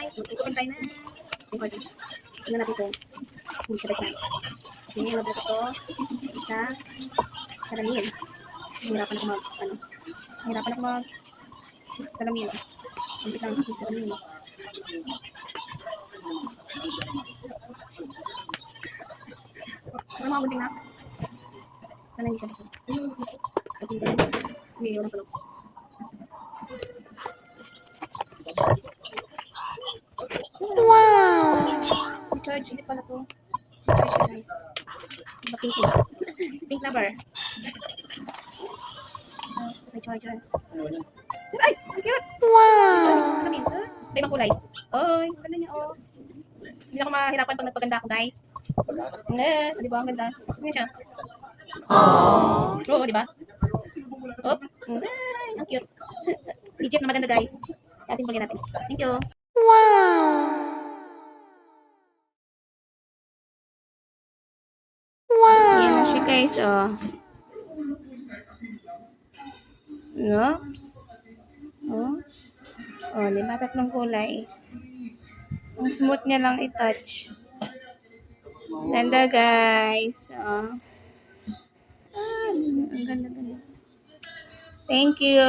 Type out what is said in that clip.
guys. Magkukuhan tayo na. Tingnan natin ito. Hindi siya basta. Okay, magluto ko. Isa. Salamin. Hirapan ako salamin. Ang bitang ako salamin. Ano mga gunting na? Sana hindi siya basta. Hindi, walang palog. Wow! Charge, hindi pala to. Charge siya, guys. Pink. Pink lover. Sa charger. Ay! Ang cute! Wow! Ano minto? May ibang kulay. Oy, ang ganda niya, oh. Hindi ako mahirapan pag nagpaganda ako, guys. Di ba? Ang ganda. Ano siya? Aww. Oo, di ba? Oh, ay, ang cute. Egypt na maganda, guys. Kasi pagyan natin. Thank you. Wow! Wow! Yan na siya, guys, oh. Oops. Oh. Oh, di ba? Tatlong kulay. Ang smooth niya lang i-touch. Ganda, guys. Oh. Ah, ang ganda. Thank you.